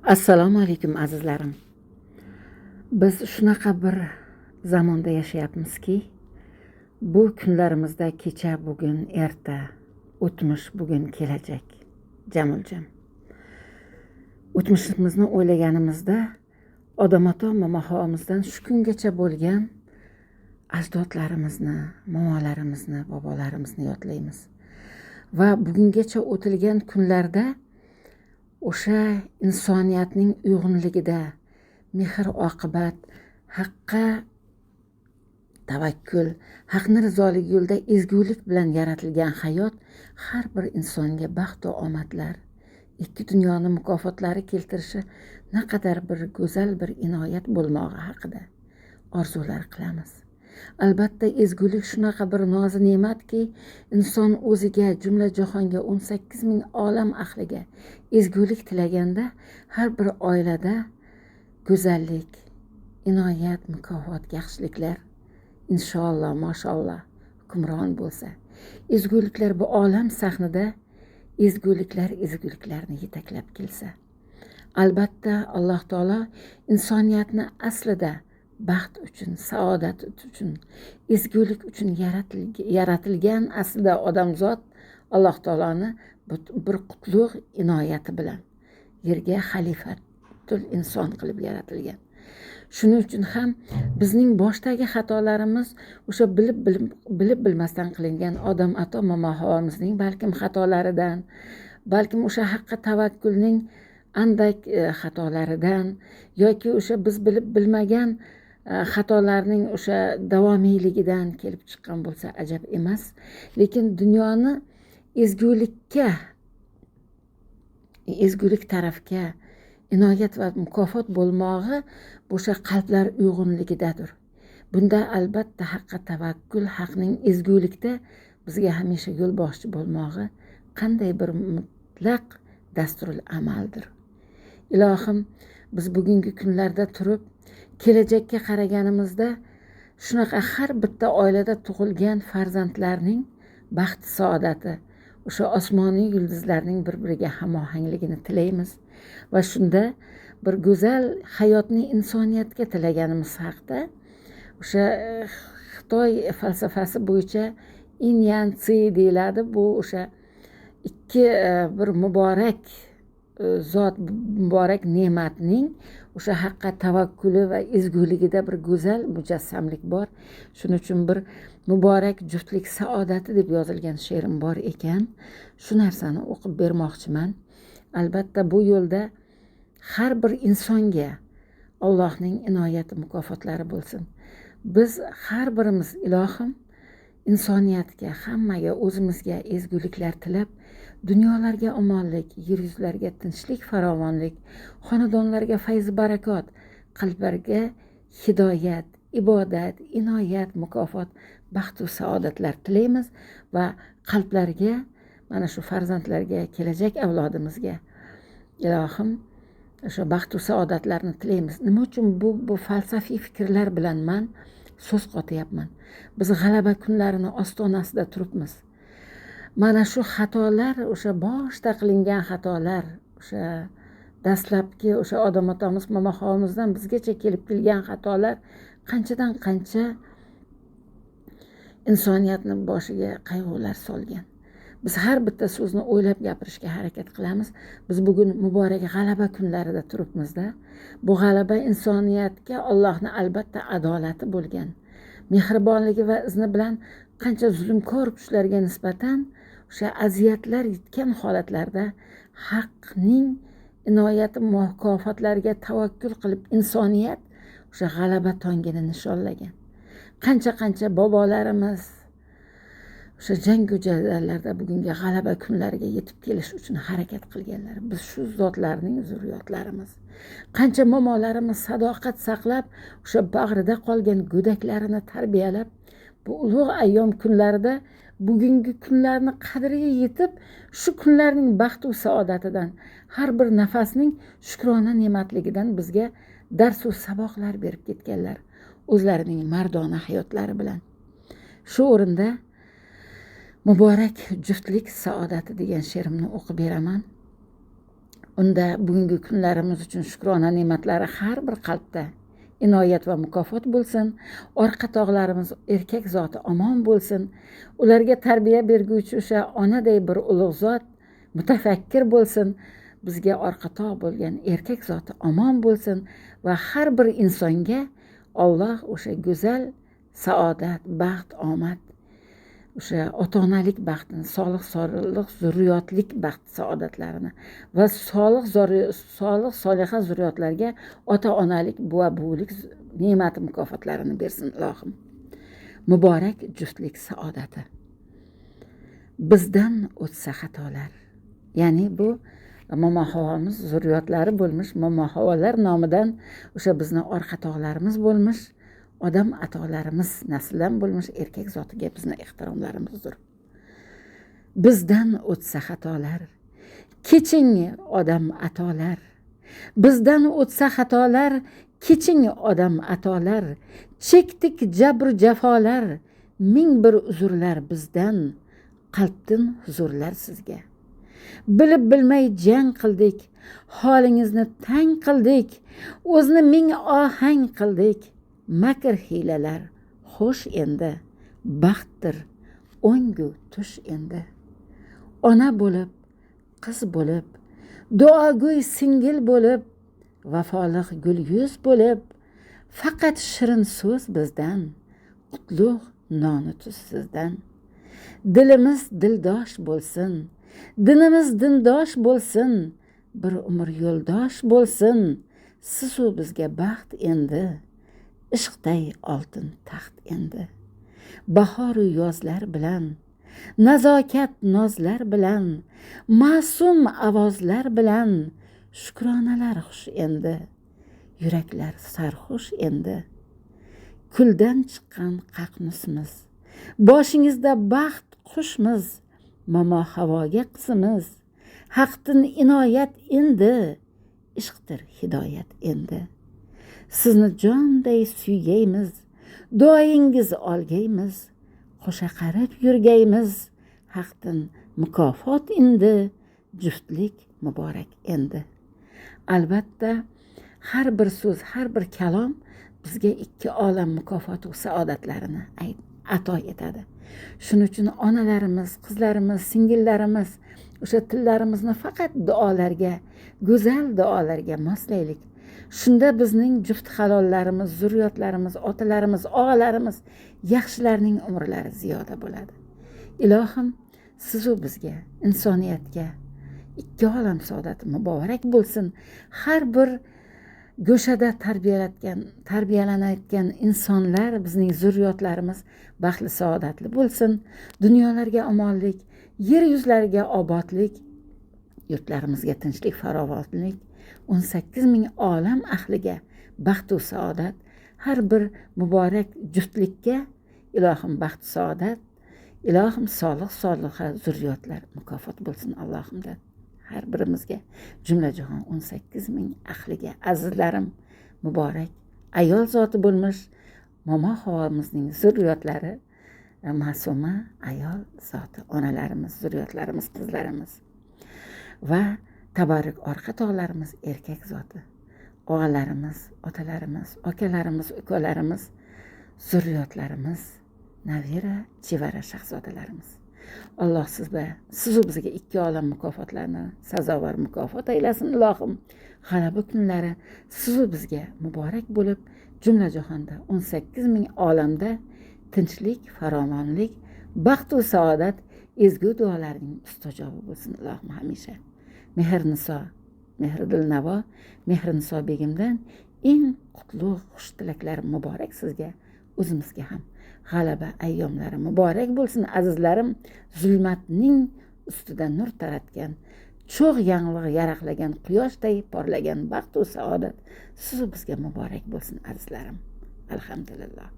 Assalomu alaykum azizlarim. Biz shunaqa bir zamonda yashayapmizki, bu kunlarimizda kecha, bugun, erta, o'tmish, bugun, kelajak jamuljam. O'tmishimizni o'ylaganimizda odam-ato momohomizdan shu kungacha bo'lgan ajdodlarimizni, momolarimizni, bobolarimizni yodlaymiz. Va bugungacha o'tilgan kunlarda o'sha insoniyatning uyg'unligida mehr-oqibat, haqqa tavakkul, haqni rizoligi yo'lida ezgulik bilan yaratilgan hayot har bir insonga baxt va omadlar, ikki dunyoni mukofotlari keltirishi naqadar bir go'zal bir inoyat bo'lmog'i haqida orzular qilamiz. Albatta ezgulik shunaqa bir nozi ne'matki, inson o'ziga, jumla jahonga, 18 ming olam ahliga ezgulik tilaganda har bir oilada go'zallik, inoyat, mukofot, yaxshiliklar inshaalloh, mashalloh hukmron bo'lsa, ezguliklar bu olam sahnida ezguliklarni yetaklab kelsa, albatta Alloh taolo insoniyatni aslida baxt uchun, saodat uchun, ezgulik uchun yaratilgan aslida odamzod Alloh taoloni bir qutlug' inoyati bilan yerga xalifatul inson qilib yaratilgan. Shuning uchun ham bizning boshdagi xatolarimiz o'sha bilib bilmasdan qilingan odam ato momohomizning balkim xatolaridan, balkim o'sha haqqa tavakkulning andak xatolaridan yoki o'sha biz bilib bilmagan xatolarning o'sha davomiyligidan kelib chiqqan bo'lsa ajab emas. Lekin dunyoni ezgulik tarafga inoyat va mukofot bo'lmog'i o'sha qalblar uyg'unligidadir. Bunda albatta haqqa tavakkul, haqning ezgulikda bizga hamisha yo'lboshchi bo'lmog'i qanday bir mutlaq dasturul amaldir. Ilohim, biz bugungi kunlarda turib kelajakka qaraganimizda shunaqa har bitta oilada tug'ilgan farzandlarning baxt saodati, o'sha osmoniy yulduzlarning bir-biriga hamohangligini tilaymiz va shunda bir go'zal hayotni insoniyatga tilaganimiz haqida o'sha Xitoy falsafasi bo'yicha Yin Yang Tsi deyiladi. Bu o'sha ikki bir muborak zot, muborak ne'matning o'sha haqqa tavakkuli va ezguligida bir go'zal mujassamlik bor. Shuning uchun bir muborak juftlik saodati deb yozilgan she'rim bor ekan. Shu narsani o'qib bermoqchiman. Albatta bu yo'lda har bir insonga Allohning inoyati, mukofotlari bo'lsin. Biz har birimiz ilohim insoniyatga, hammaga, o'zimizga ezguliklar tilab, dunyolarga omonlik, yer yuzlariga tinchlik, farovonlik, xonadonlarga fayz barakot, qalblarga hidoyat, ibodat, inoyat, mukofot, baxt va saodatlar tilaymiz va qalblarga, mana shu farzandlarga, kelajak avlodimizga ilohim o'sha baxt va saodatlarni tilaymiz. Nima uchun bu falsafiy fikrlar bilan man so'z qotyapman? Biz g'alaba kunlarini ostonasida turibmiz. Mana shu xatolar, o'sha boshda qilingan xatolar, o'sha dastlabki o'sha odam otamiz, momohomizdan bizgacha kelib kelgan xatolar qanchadan qancha insoniyatni boshiga qayg'ular solgan. Biz har bitta so'zni o'ylab gapirishga harakat qilamiz. Biz bugun muborak g'alaba kunlarida turibmizda. Bu g'alaba insoniyatga Allohning albatta adolati bo'lgan, mehribonligi va izni bilan qancha zulmkor kuchlarga nisbatan o'sha aziyatlar yetgan holatlarda haqning inoyati, mukofotlariga tavakkul qilib insoniyat o'sha g'alaba tongini nishonlagan. Qancha bobolarimiz o'sha jangu jadallarda bugungi g'alaba kunlariga yetib kelish uchun harakat qilganlar. Biz shu zotlarning zurriyotlarimiz. Qancha momolarimiz sadoqat saqlab, o'sha bag'rida qolgan go'daklarini tarbiyalab, bu ulug' ayyom kunlarida bugungi kunlarni qadriga yetib, shu kunlarning baxt va saodatidan, har bir nafasning shukrona ne'matligidan bizga dars va saboqlar berib ketganlar o'zlarining mardona hayotlari bilan. Shu o'rinda muborak juftlik saodati degan she'rimni o'qib beraman. unda bugungi kunlarimiz uchun shukrona ne'matlari har bir qalbda inoyat va mukofot bo'lsin. Orqa tog'larimiz erkak zoti omon bo'lsin. Ularga tarbiya berguvchi o'sha onaday bir ulug' zot mutafakkir bo'lsin. Bizga orqa tog' bo'lgan erkak zoti omon bo'lsin va har bir insonga Alloh o'sha go'zal saodat, baxt, omad, o'sha ota-onalik baxtini, solih zurriyotlik baxt saodatlarini va solih soliha zurriyotlarga ota-onalik, buva-buvilik ne'mati mukofotlarini bersin ilohim. Muborak juftlik saodati. Bizdan o'tsa xatolar. Ya'ni bu momo havomiz zurriyotlari bo'lmish, momo havolar nomidan o'sha bizni orqa tog'larimiz bo'lmish, odam atolarimiz nasldan bo'lmish erkak zotiga bizni ehtiromlarimizdir. Bizdan o'tsa xatolar, keching odam atolar. Bizdan o'tsa xatolar, keching odam atolar. Chekdik jabr jafolar, ming bir uzrlar bizdan, qalbdan huzurlar sizga. Bilib bilmay jang qildik, holingizni tang qildik, o'zni ming ohang qildik. Makr hiylalar xo'sh endi, baxtdir o'ngu tush endi. Ona bo'lib, qiz bo'lib, duogo'y singil bo'lib, vafoliq gul yuz bo'lib, faqat shirin so'z bizdan, qutlug' nonu tuz sizdan. Dilimiz dildosh bo'lsin, dinimiz dindosh bo'lsin, bir umr yo'ldosh bo'lsin, sizu bizga baxt endi. Ishqday oltin taxt endi. Bahoru yozlar bilan, nazokat nozlar bilan, ma'sum ovozlar bilan, shukronalar xush endi. Yuraklar sarxush endi. Kuldan chiqqan qaqnusimiz, boshingizda baxt qushmiz, momo havoga qisimiz. Haqdan inoyat endi, ishqdir hidoyat endi. Sizni jonday suygaymiz, duoyingiz olgaymiz, qo'sha qarib yurgaymiz. Haqdan mukofot endi, juftlik muborak endi. Albatta, har bir so'z, har bir kalom bizga ikki olam mukofot va saodatlarini ato etadi. Shuning uchun onalarimiz, qizlarimiz, singillarimiz o'sha tillarimizni faqat duolarga, go'zal duolarga moslaylik. Shunda bizning juft halollarimiz, zurriyotlarimiz, otalarimiz, og'alarimiz, yaxshilarning umrlari ziyoda bo'ladi. Ilohim, sizu bizga, insoniyatga ikki olam saodati muborak bo'lsin. Har bir go'shada tarbiyalanayotgan insonlar, bizning zurriyotlarimiz baxtli saodatli bo'lsin. Dunyolarga omonlik, yer yuzlariga obodlik, yurtlarimizga tinchlik, farovonlik, 18 ming olam ahliga baxt va saodat, har bir muborak juftlikka ilohim baxt saodat, ilohim soliha zurriyotlar mukofot bo'lsin Allohimdan. Har birimizga, jumla jahon 18 ming ahliga azizlarim muborak ayol zoti bo'lmish momo havomizning zurriyotlari, ma'suma ayol zoti, onalarimiz, zurriyotlarimiz, qizlarimiz va tabarruk orqa tog'larimiz erkak zoti, og'alarimiz, otalarimiz, akalarimiz, ukalarimiz, zurriyotlarimiz, navira, chevara shahzodalarimiz. Alloh sizu bizga ikki olam mukofotlarni sazovor mukofot aylasin ilohim. G'alaba kunlari sizu bizga muborak bo'lib, jumla jahonda 18 ming olamda tinchlik, farovonlik, baxt va saodat, ezgu duolarning mustajobi bo'lsin ilohim hamisha. Mehrdil Navo, Mehriniso begimdan eng qutlug' xush tilaklarim muborak sizga, o'zimizga ham. G'alaba ayyomlari muborak bo'lsin azizlarim. Zulmatning ustida nur taratgan, cho'g' yanglig' yaraqlagan quyoshday porlagan baxt va saodat sizu bizga muborak bo'lsin azizlarim. Alhamdulillah.